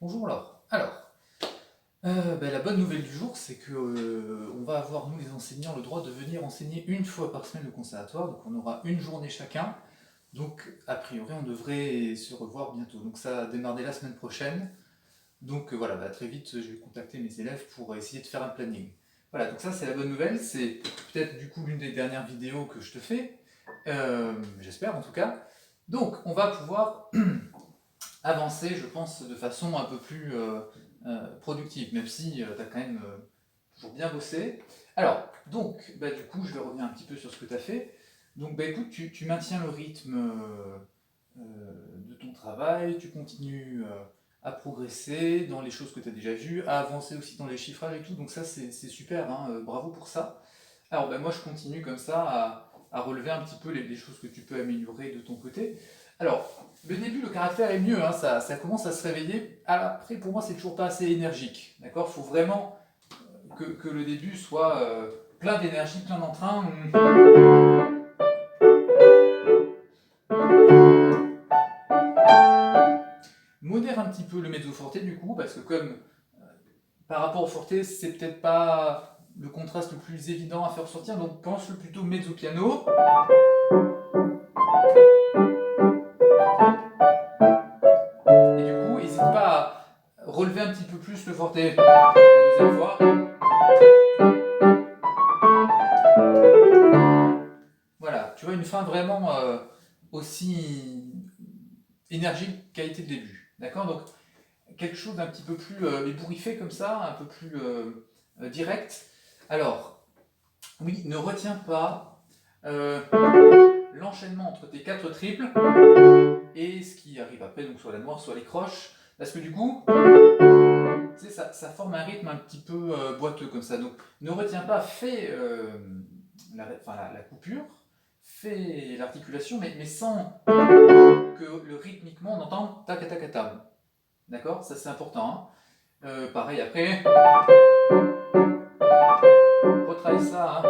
Bonjour Laure. Alors, la bonne nouvelle du jour, c'est que on va avoir, nous les enseignants, le droit de venir enseigner une fois par semaine au conservatoire. Donc on aura une journée chacun. Donc a priori, on devrait se revoir bientôt. Donc ça a démarré la semaine prochaine. Donc voilà, très vite, je vais contacter mes élèves pour essayer de faire un planning. Voilà, donc ça c'est la bonne nouvelle. C'est peut-être du coup l'une des dernières vidéos que je te fais. J'espère en tout cas. Donc on va pouvoir avancer, je pense, de façon un peu plus productive, même si tu as quand même toujours bien bossé. Alors, donc, du coup, je vais revenir un petit peu sur ce que tu as fait. Donc, écoute, tu maintiens le rythme de ton travail, tu continues à progresser dans les choses que tu as déjà vues, à avancer aussi dans les chiffrages et tout, donc ça, c'est super, hein, bravo pour ça. Alors, moi, je continue comme ça à relever un petit peu les choses que tu peux améliorer de ton côté. Alors, le début, le caractère est mieux, hein, ça commence à se réveiller. Après, pour moi, c'est toujours pas assez énergique. D'accord. Il faut vraiment que le début soit plein d'énergie, plein d'entrain. Modère un petit peu le mezzo forte du coup, parce que comme par rapport au forte, c'est peut-être pas le contraste le plus évident à faire sortir, donc pense le plutôt mezzo piano. Et du coup, n'hésite pas à relever un petit peu plus le forte la deuxième fois. Voilà, tu vois, une fin vraiment aussi énergique qu'a été le début. D'accord. Donc, quelque chose d'un petit peu plus ébouriffé comme ça, un peu plus direct. Alors, oui, ne retiens pas l'enchaînement entre tes quatre triples et ce qui arrive après, donc soit la noire, soit les croches, parce que du coup, tu sais, ça forme un rythme un petit peu boiteux comme ça. Donc, ne retiens pas, fais la coupure, fais l'articulation, mais sans que le rythmiquement on entende tac tac tac. D'accord. Ça c'est important. Hein. Pareil après, retravaille ça. Hein.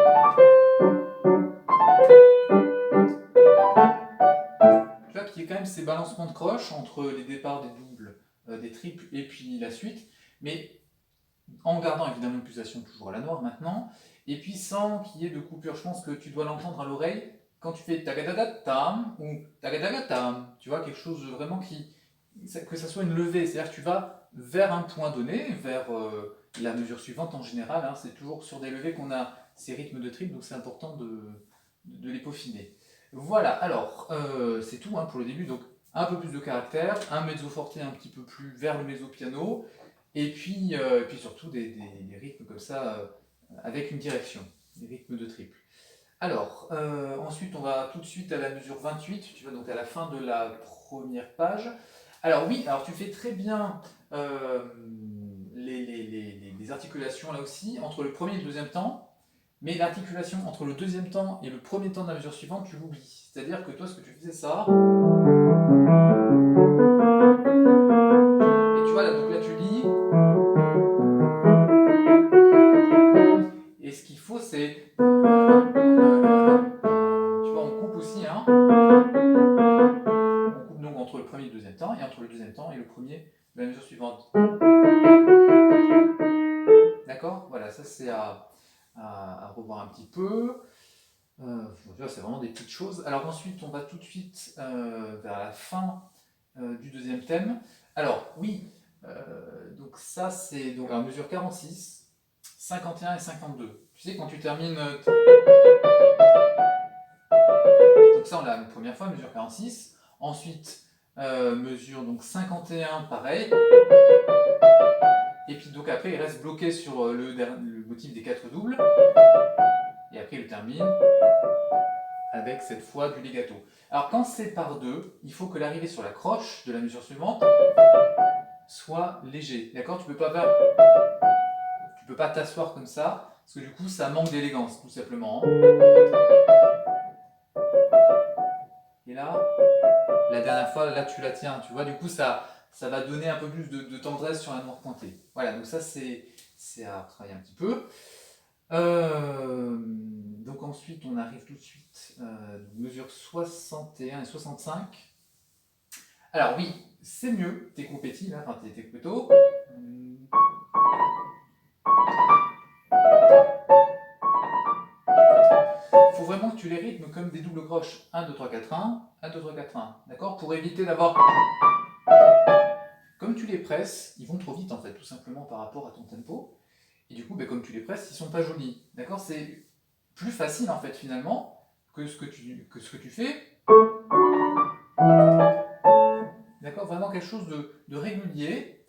Tu vois qu'il y a quand même ces balancements de croche entre les départs des doubles, des triples et puis la suite, mais en gardant évidemment une pulsation toujours à la noire maintenant, et puis sans qu'il y ait de coupure. Je pense que tu dois l'entendre à l'oreille quand tu fais tagadagatam ou tagadagatam. Tu vois, quelque chose vraiment que ça soit une levée, c'est-à-dire que tu vas vers un point donné, vers la mesure suivante en général. Hein, c'est toujours sur des levées qu'on a ces rythmes de triples, donc c'est important de les peaufiner. Voilà, alors c'est tout hein, pour le début. Donc un peu plus de caractère, un mezzo forte un petit peu plus vers le mezzo piano, et puis surtout des rythmes comme ça avec une direction, des rythmes de triple. Alors, ensuite on va tout de suite à la mesure 28, tu vas donc à la fin de la première page. Alors oui, alors tu fais très bien les articulations là aussi, entre le premier et le deuxième temps, mais l'articulation entre le deuxième temps et le premier temps de la mesure suivante, tu l'oublies. C'est-à-dire que toi, ce que tu faisais ça, et tu vois, là, donc là tu lis, et ce qu'il faut c'est... Tu vois, on coupe aussi, hein. On coupe donc entre le premier et le deuxième temps, et entre le deuxième temps et le premier de la mesure suivante. D'accord. Voilà, ça c'est à revoir un petit peu. C'est vraiment des petites choses. Alors ensuite, on va tout de suite vers la fin du deuxième thème. Alors oui, donc ça c'est donc à mesure 46, 51 et 52. Tu sais quand tu termines... donc ça on l'a une première fois, mesure 46. Ensuite, mesure donc 51, pareil. Et puis donc après il reste bloqué sur le motif des quatre doubles. Et après il termine avec cette fois du legato. Alors quand c'est par deux, il faut que l'arrivée sur la croche de la mesure suivante soit léger. D'accord. Tu peux pas t'asseoir comme ça, parce que du coup ça manque d'élégance tout simplement. Et là, la dernière fois, là tu la tiens, tu vois, du coup ça va donner un peu plus de tendresse sur la noire pointée. Voilà, donc ça c'est à travailler un petit peu. Donc ensuite on arrive tout de suite mesure 61 et 65. Alors oui, c'est mieux, tes compétis, là, enfin tes couteaux. Il faut vraiment que tu les rythmes comme des doubles croches. 1, 2, 3, 4, 1, 1, 2, 3, 4, 1. D'accord? Pour éviter d'avoir... Comme tu les presses, ils vont trop vite en fait, tout simplement par rapport à ton tempo. Et du coup, comme tu les presses, ils sont pas jolis. D'accord? C'est plus facile en fait finalement que ce que tu fais. D'accord? Vraiment quelque chose de régulier,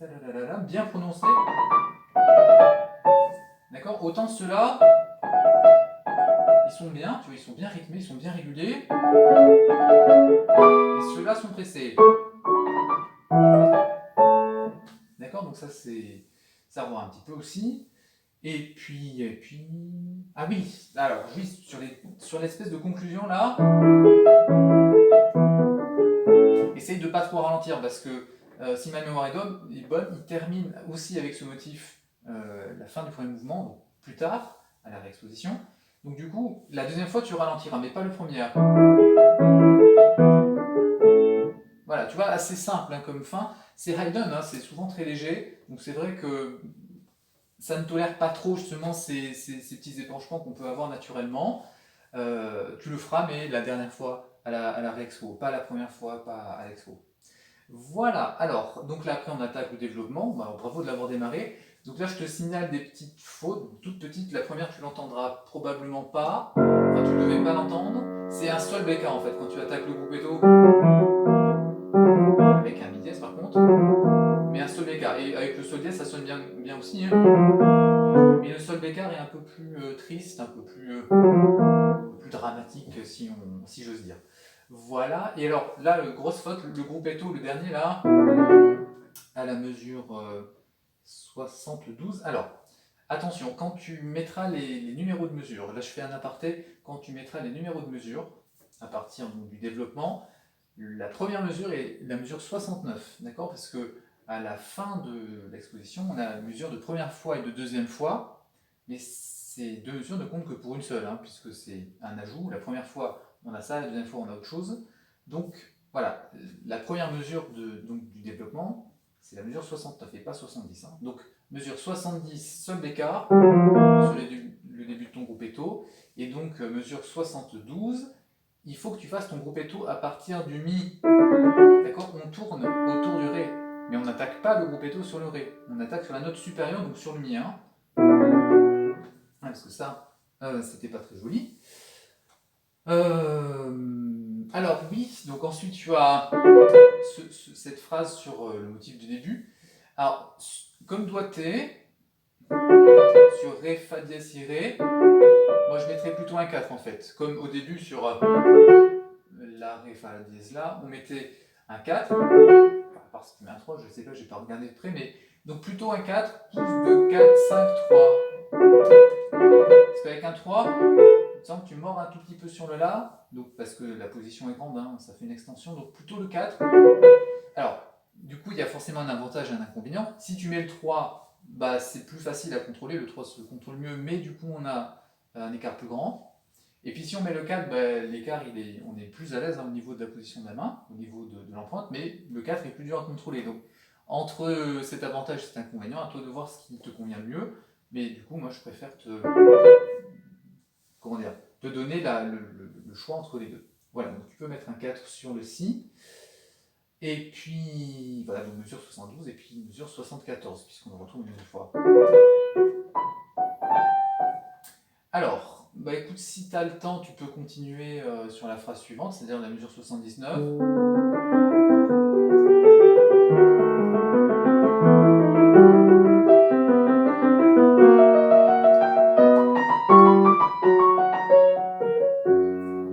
bien prononcé. D'accord? Autant ceux-là, ils sont bien, tu vois, ils sont bien rythmés, ils sont bien réguliers. Et ceux-là sont pressés. D'accord? Donc ça, ça revoit un petit peu aussi. Et puis... Ah oui, alors oui, sur l'espèce de conclusion là, essaye de pas trop ralentir parce que si ma mémoire est bonne, il termine aussi avec ce motif la fin du premier mouvement, donc plus tard, à la réexposition. Donc du coup, la deuxième fois tu ralentiras, mais pas le premier. Voilà, tu vois, assez simple hein, comme fin. C'est Haydn, hein, c'est souvent très léger, donc c'est vrai que ça ne tolère pas trop justement ces petits épanchements qu'on peut avoir naturellement. Tu le feras, mais la dernière fois à la réexpo, pas la première fois, pas à l'expo. Voilà, alors, donc là après on attaque le développement, bah, bravo de l'avoir démarré. Donc là je te signale des petites fautes, toutes petites. La première tu l'entendras probablement pas, enfin tu ne devais pas l'entendre. C'est un sol béca en fait, quand tu attaques le gruppetto, avec un mi dièse par contre, mais un sol béca. Et avec le sol dièse ça sonne bien aussi, hein. Mais le sol béca est un peu plus triste, un peu plus dramatique si j'ose dire. Voilà, et alors là, grosse faute, le gruppetto, le dernier là, à la mesure 72. Alors, attention, quand tu mettras les numéros de mesure, là je fais un aparté, quand tu mettras les numéros de mesure, à partir du développement, la première mesure est la mesure 69, d'accord? Parce que à la fin de l'exposition, on a la mesure de première fois et de deuxième fois, mais ces deux mesures ne comptent que pour une seule, hein, puisque c'est un ajout. La première fois, on a ça, la deuxième fois, on a autre chose. Donc, voilà, la première mesure du développement, c'est la mesure 69 et pas 70. Hein. Donc, mesure 70, sol d'écart, sur le début de ton gruppetto, et donc mesure 72, il faut que tu fasses ton gruppetto à partir du mi. D'accord? On tourne autour du ré, mais on n'attaque pas le gruppetto sur le ré. On attaque sur la note supérieure, donc sur le mi. Hein. Parce que ça, c'était pas très joli. Alors oui, donc ensuite tu as cette phrase sur le motif du début. Alors, comme doigté, sur Ré, Fa dièse, Si, Ré, moi je mettrais plutôt un 4 en fait. Comme au début sur la Ré, Fa dièse là, on mettait un 4. À part si tu mets un 3, je sais pas, j'ai pas regardé de près, mais donc plutôt un 4, pouce de 4, 5, 3. Parce qu'avec un 3, il me semble que tu mords un tout petit peu sur le La, donc parce que la position est grande, hein, ça fait une extension, donc plutôt le 4. Alors, du coup, il y a forcément un avantage et un inconvénient. Si tu mets le 3, bah, c'est plus facile à contrôler, le 3 se contrôle mieux, mais du coup, on a un écart plus grand. Et puis si on met le 4, bah, l'écart, on est plus à l'aise hein, au niveau de la position de la main, au niveau de l'empreinte, mais le 4 est plus dur à contrôler. Donc, entre cet avantage et cet inconvénient, à toi de voir ce qui te convient le mieux. Mais du coup, moi, je préfère te donner le choix entre les deux. Voilà, donc tu peux mettre un 4 sur le Si. Et puis, voilà, donc mesure 72 et puis mesure 74, puisqu'on le retrouve une nouvelle fois. Alors, bah écoute, si tu as le temps, tu peux continuer sur la phrase suivante, c'est-à-dire la mesure 79.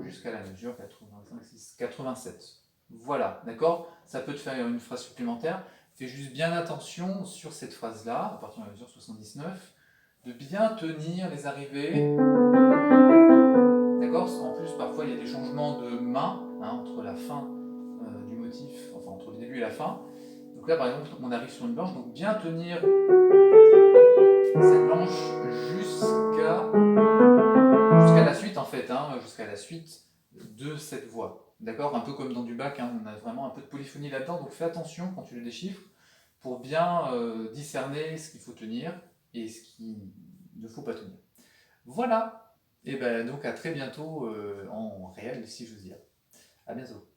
Jusqu'à la mesure 85, 87. Voilà, d'accord? Ça peut te faire une phrase supplémentaire. Fais juste bien attention sur cette phrase-là, à partir de la mesure 79, de bien tenir les arrivées. D'accord? En plus, parfois, il y a des changements de main hein, entre la fin du motif, enfin entre le début et la fin. Donc là, par exemple, on arrive sur une blanche, donc bien tenir cette blanche jusqu'à la suite, en fait, hein, jusqu'à la suite de cette voix. D'accord? Un peu comme dans du bac, hein, on a vraiment un peu de polyphonie là-dedans, donc fais attention quand tu le déchiffres pour bien discerner ce qu'il faut tenir et ce qu'il ne faut pas tenir. Voilà! Et ben donc à très bientôt en réel, si j'ose dire. À bientôt.